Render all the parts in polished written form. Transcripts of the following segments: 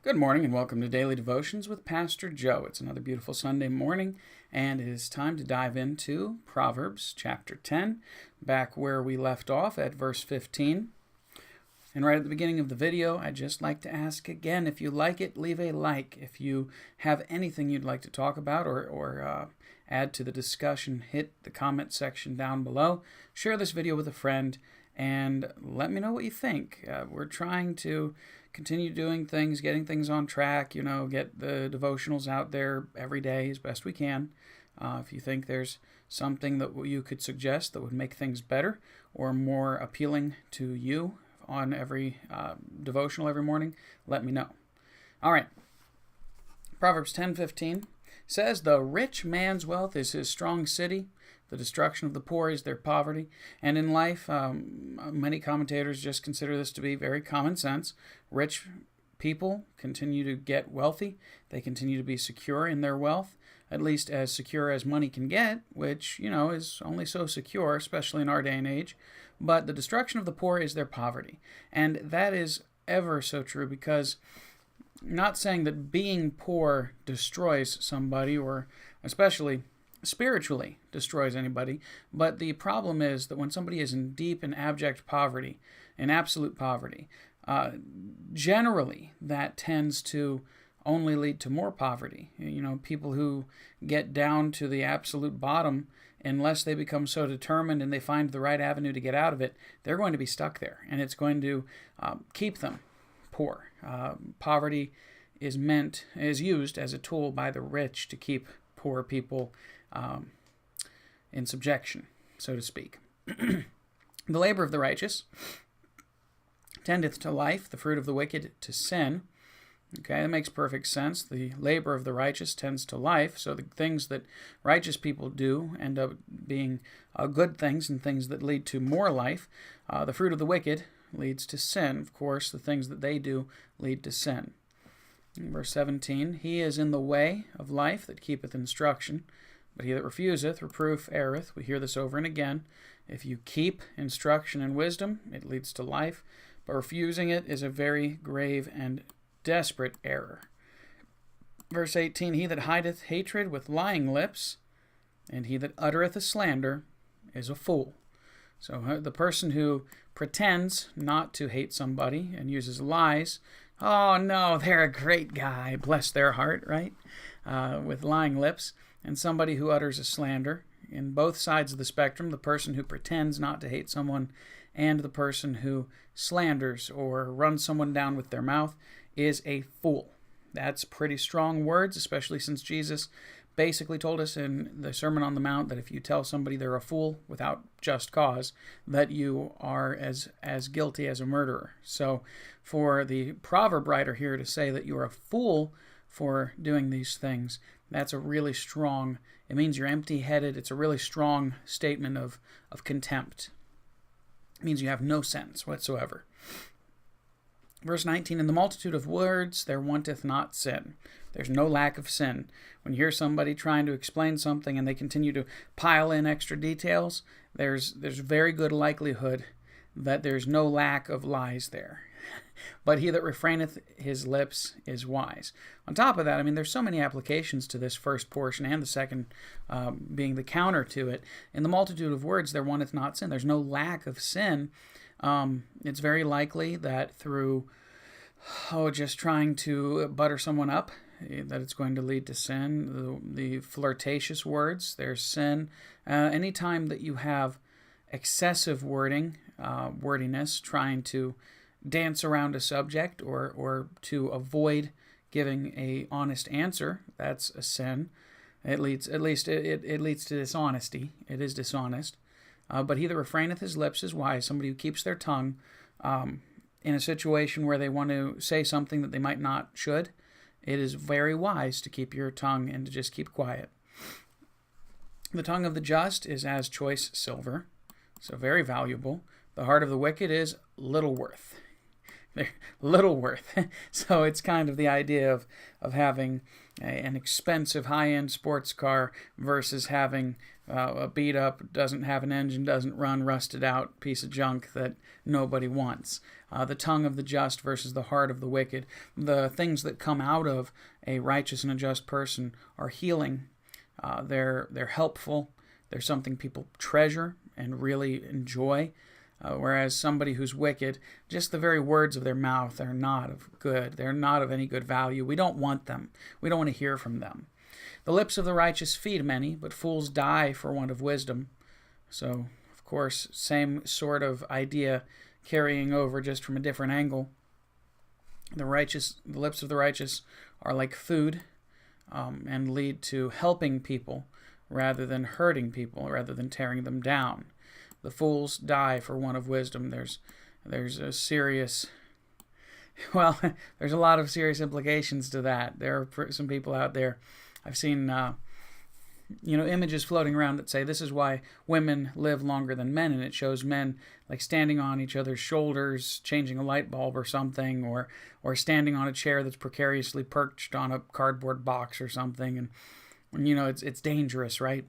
Good morning and welcome to Daily Devotions with Pastor Joe. It's another beautiful Sunday morning, and it is time to dive into Proverbs chapter 10, back where we left off at verse 15. And right at the beginning of the video, I'd just like to ask again, if you like it, leave a like. If you have anything you'd like to talk about or add to the discussion, hit the comment section down below. Share this video with a friend and let me know what you think. We're trying to continue doing things, getting things on track, get the devotionals out there every day as best we can. If you think there's something that you could suggest that would make things better or more appealing to you on every devotional every morning, let me know. All right. Proverbs 10:15 says, "The rich man's wealth is his strong city. The destruction of the poor is their poverty." And in life, many commentators just consider this to be very common sense. Rich people continue to get wealthy. They continue to be secure in their wealth, at least as secure as money can get, which, is only so secure, especially in our day and age. But the destruction of the poor is their poverty. And that is ever so true, because not saying that being poor destroys somebody, or especially spiritually destroys anybody, but the problem is that when somebody is in deep and abject poverty, in absolute poverty, generally that tends to only lead to more poverty. People who get down to the absolute bottom, unless they become so determined and they find the right avenue to get out of it, they're going to be stuck there, and it's going to keep them poor. Poverty is used as a tool by the rich to keep poor people in subjection, so to speak. The labor of the righteous tendeth to life, the fruit of the wicked to sin. Okay, that makes perfect sense. The labor of the righteous tends to life, so the things that righteous people do end up being good things and things that lead to more life. The fruit of the wicked leads to sin. Of course, the things that they do lead to sin. In verse 17, "He is in the way of life that keepeth instruction, but he that refuseth reproof erreth." We hear this over and again. If you keep instruction and wisdom, it leads to life, but refusing it is a very grave and desperate error. Verse 18, "He that hideth hatred with lying lips, and he that uttereth a slander, is a fool." So the person who pretends not to hate somebody and uses lies, oh no, they're a great guy, bless their heart, right? With lying lips. And somebody who utters a slander. In both sides of the spectrum, the person who pretends not to hate someone and the person who slanders or runs someone down with their mouth is a fool. That's pretty strong words, especially since Jesus basically told us in the Sermon on the Mount that if you tell somebody they're a fool without just cause, that you are as guilty as a murderer. So for the proverb writer here to say that you're a fool for doing these things, that's a really strong, it means you're empty-headed. It's a really strong statement of contempt. It means you have no sense whatsoever. Verse 19, "In the multitude of words there wanteth not sin." There's no lack of sin. When you hear somebody trying to explain something and they continue to pile in extra details, there's very good likelihood that there's no lack of lies there. "But he that refraineth his lips is wise." On top of that, there's so many applications to this first portion and the second being the counter to it. In the multitude of words there wanteth not sin. There's no lack of sin. It's very likely that through just trying to butter someone up, that it's going to lead to sin. The flirtatious words, there's sin. Anytime that you have excessive wordiness, trying to dance around a subject or to avoid giving a honest answer, that's a sin. It leads to dishonesty. It is dishonest. But he that refraineth his lips is wise. Somebody who keeps their tongue in a situation where they want to say something that they might not should. It is very wise to keep your tongue and to just keep quiet. "The tongue of the just is as choice silver," so very valuable. "The heart of the wicked is little worth." they're little worth. So it's kind of the idea of having an expensive high-end sports car versus having a beat-up, doesn't have an engine, doesn't run, rusted out piece of junk that nobody wants. The tongue of the just versus the heart of the wicked. The things that come out of a righteous and a just person are healing. They're helpful. They're something people treasure and really enjoy. Whereas somebody who's wicked, just the very words of their mouth are not of good. They're not of any good value. We don't want them. We don't want to hear from them. The lips of the righteous feed many, but fools die for want of wisdom. So, of course, same sort of idea carrying over just from a different angle. The lips of the righteous are like food and lead to helping people rather than hurting people, rather than tearing them down. The fools die for want of wisdom. There's a serious, well, there's a lot of serious implications to that. There are some people out there, I've seen, images floating around that say this is why women live longer than men, and it shows men like standing on each other's shoulders, changing a light bulb or something, or standing on a chair that's precariously perched on a cardboard box or something, and it's dangerous, right?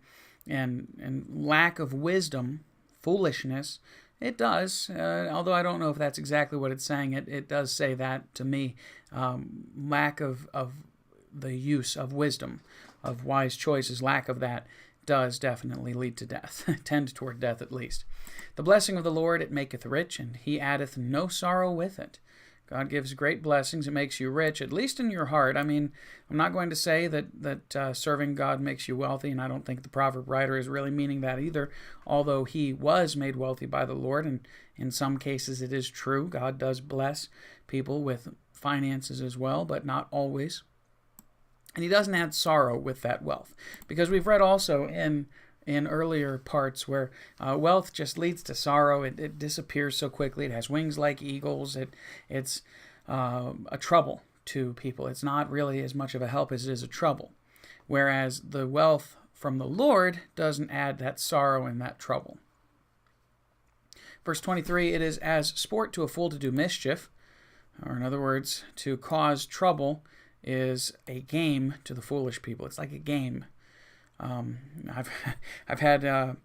And lack of wisdom, foolishness, it does, although I don't know if that's exactly what it's saying. It does say that to me. Lack of the use of wisdom, of wise choices, lack of that does definitely lead to death, tend toward death at least. The blessing of the Lord, it maketh rich, and he addeth no sorrow with it. God gives great blessings. It makes you rich, at least in your heart. I mean, I'm not going to say that serving God makes you wealthy, and I don't think the proverb writer is really meaning that either, although he was made wealthy by the Lord, and in some cases it is true. God does bless people with finances as well, but not always. And he doesn't add sorrow with that wealth, because we've read also in earlier parts where wealth just leads to sorrow. It disappears so quickly. It has wings like eagles. It's a trouble to people. It's not really as much of a help as it is a trouble. Whereas the wealth from the Lord doesn't add that sorrow and that trouble. Verse 23, it is as sport to a fool to do mischief, or in other words, to cause trouble is a game to the foolish people. It's like a game. I've had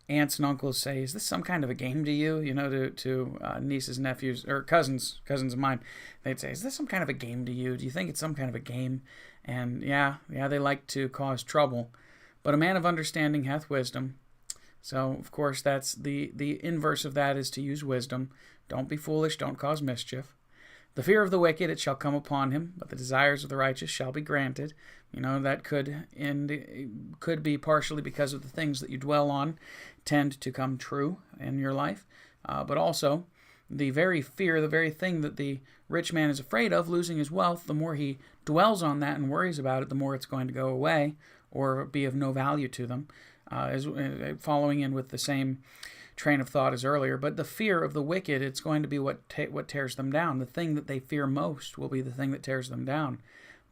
aunts and uncles say, "Is this some kind of a game to you?" To nieces, nephews, or cousins of mine. They'd say, "Is this some kind of a game to you? Do you think it's some kind of a game?" And yeah, they like to cause trouble. But a man of understanding hath wisdom. So of course that's the inverse of that is to use wisdom. Don't be foolish. Don't cause mischief. The fear of the wicked, it shall come upon him, but the desires of the righteous shall be granted. That could be partially because of the things that you dwell on tend to come true in your life. But also, the very fear, the very thing that the rich man is afraid of, losing his wealth, the more he dwells on that and worries about it, the more it's going to go away or be of no value to them. Following in with the same train of thought as earlier, but the fear of the wicked, it's going to be what tears them down. The thing that they fear most will be the thing that tears them down.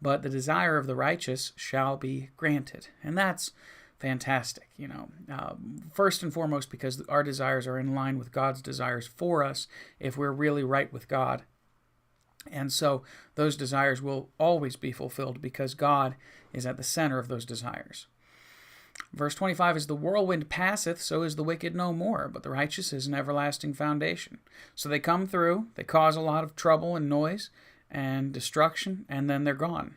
But the desire of the righteous shall be granted. And that's fantastic, first and foremost because our desires are in line with God's desires for us if we're really right with God. And so those desires will always be fulfilled because God is at the center of those desires. Verse 25, as the whirlwind passeth, so is the wicked no more, but the righteous is an everlasting foundation. So they come through, they cause a lot of trouble and noise and destruction, and then they're gone.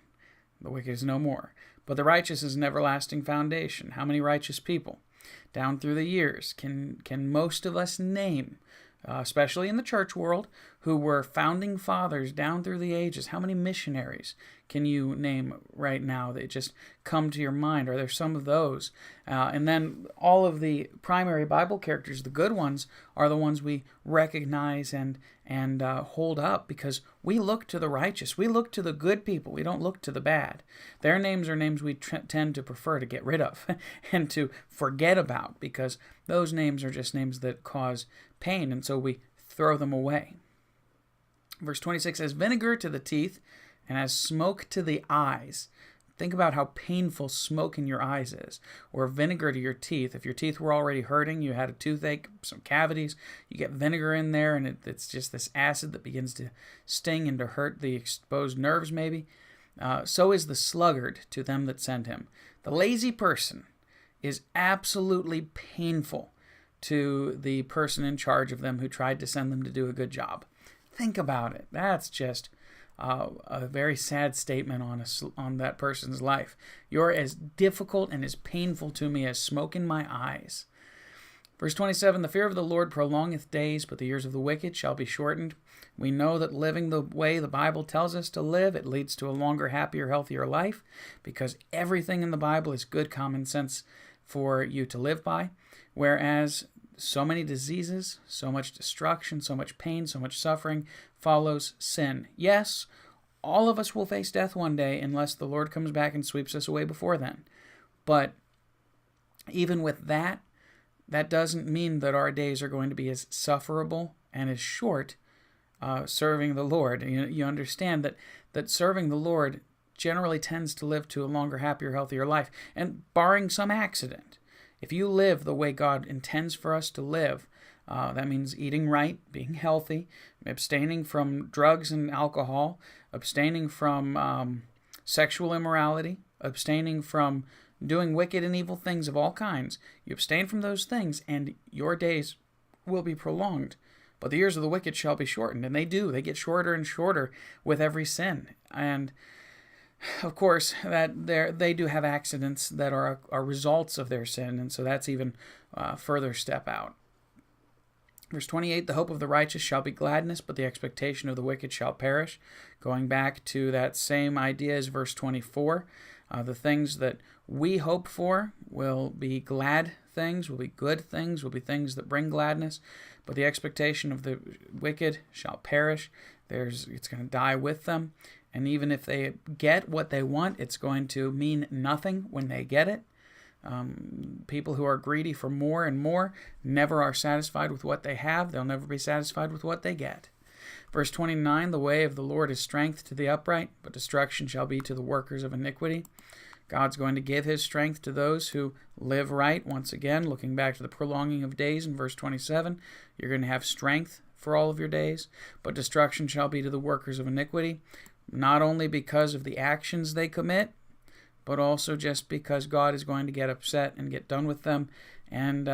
The wicked is no more. But the righteous is an everlasting foundation. How many righteous people down through the years can most of us name, especially in the church world, who were founding fathers down through the ages? How many missionaries can you name right now that just come to your mind? Are there some of those? And then all of the primary Bible characters, the good ones, are the ones we recognize and hold up because we look to the righteous. We look to the good people. We don't look to the bad. Their names are names we tend to prefer to get rid of and to forget about because those names are just names that cause pain, and so we throw them away. Verse 26, as vinegar to the teeth and as smoke to the eyes, Think about how painful smoke in your eyes is, or vinegar to your teeth. If your teeth were already hurting, you had a toothache, some cavities, you get vinegar in there, and it's just this acid that begins to sting and to hurt the exposed nerves, maybe. So is the sluggard to them that send him. The lazy person is absolutely painful to the person in charge of them who tried to send them to do a good job. Think about it. That's just a very sad statement on that person's life. You're as difficult and as painful to me as smoke in my eyes. Verse 27, the fear of the Lord prolongeth days, but the years of the wicked shall be shortened. We know that living the way the Bible tells us to live, it leads to a longer, happier, healthier life, because everything in the Bible is good common sense for you to live by, whereas so many diseases, so much destruction, so much pain, so much suffering follows sin. Yes, all of us will face death one day unless the Lord comes back and sweeps us away before then. But even with that, that doesn't mean that our days are going to be as sufferable and as short serving the Lord. You understand that serving the Lord generally tends to live to a longer, happier, healthier life. And barring some accident, if you live the way God intends for us to live, that means eating right, being healthy, abstaining from drugs and alcohol, abstaining from sexual immorality, abstaining from doing wicked and evil things of all kinds. You abstain from those things, and your days will be prolonged. But the years of the wicked shall be shortened, and they do. They get shorter and shorter with every sin. And of course, that they do have accidents that are results of their sin, and so that's even further step out. Verse 28, the hope of the righteous shall be gladness, but the expectation of the wicked shall perish. Going back to that same idea as verse 24, the things that we hope for will be glad things, will be good things, will be things that bring gladness, but the expectation of the wicked shall perish. It's going to die with them. And even if they get what they want, it's going to mean nothing when they get it. People who are greedy for more and more never are satisfied with what they have. They'll never be satisfied with what they get. Verse 29, the way of the Lord is strength to the upright, but destruction shall be to the workers of iniquity. God's going to give his strength to those who live right. Once again, looking back to the prolonging of days in verse 27, you're going to have strength for all of your days, but destruction shall be to the workers of iniquity. Not only because of the actions they commit, but also just because God is going to get upset and get done with them, and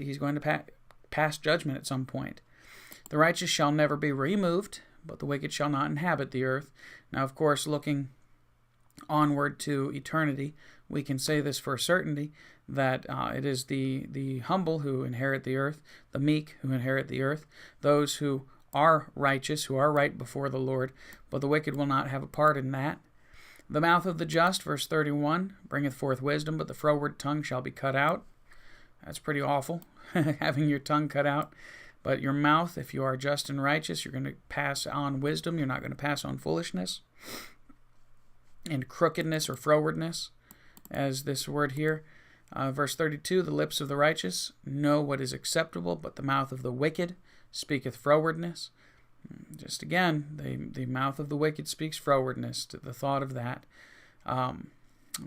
he's going to pass judgment at some point. The righteous shall never be removed, but the wicked shall not inhabit the earth. Now, of course, looking onward to eternity, we can say this for certainty, that it is the humble who inherit the earth, the meek who inherit the earth, those who are righteous, who are right before the Lord, but the wicked will not have a part in that. The mouth of the just, verse 31, bringeth forth wisdom, but the froward tongue shall be cut out. That's pretty awful, having your tongue cut out. But your mouth, if you are just and righteous, you're going to pass on wisdom. You're not going to pass on foolishness and crookedness or frowardness, as this word here. Verse 32, the lips of the righteous know what is acceptable, but the mouth of the wicked speaketh frowardness. Just again, the mouth of the wicked speaks frowardness, to the thought of that. The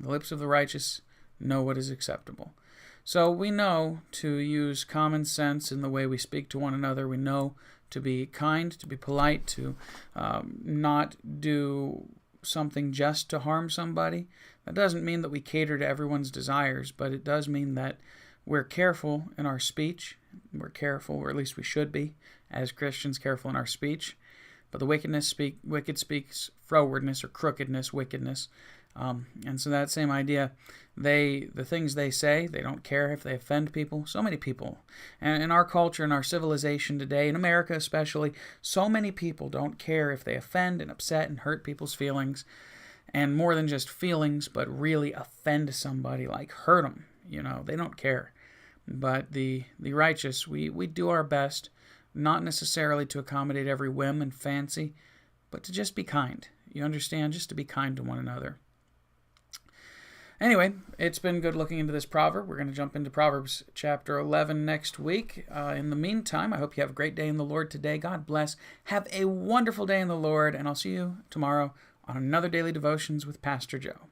lips of the righteous know what is acceptable. So we know to use common sense in the way we speak to one another. We know to be kind, to be polite, to not do something just to harm somebody. That doesn't mean that we cater to everyone's desires, but it does mean that we're careful in our speech. We're careful, or at least we should be, as Christians, careful in our speech. But the wicked speaks frowardness or crookedness, wickedness. And so that same idea, the things they say, they don't care if they offend people. So many people. And in our culture, in our civilization today, in America especially, so many people don't care if they offend and upset and hurt people's feelings. And more than just feelings, but really offend somebody, like hurt them. They don't care. But the righteous, we do our best, not necessarily to accommodate every whim and fancy, but to just be kind. You understand? Just to be kind to one another. Anyway, it's been good looking into this proverb. We're going to jump into Proverbs chapter 11 next week. In the meantime, I hope you have a great day in the Lord today. God bless. Have a wonderful day in the Lord, and I'll see you tomorrow on another Daily Devotions with Pastor Joe.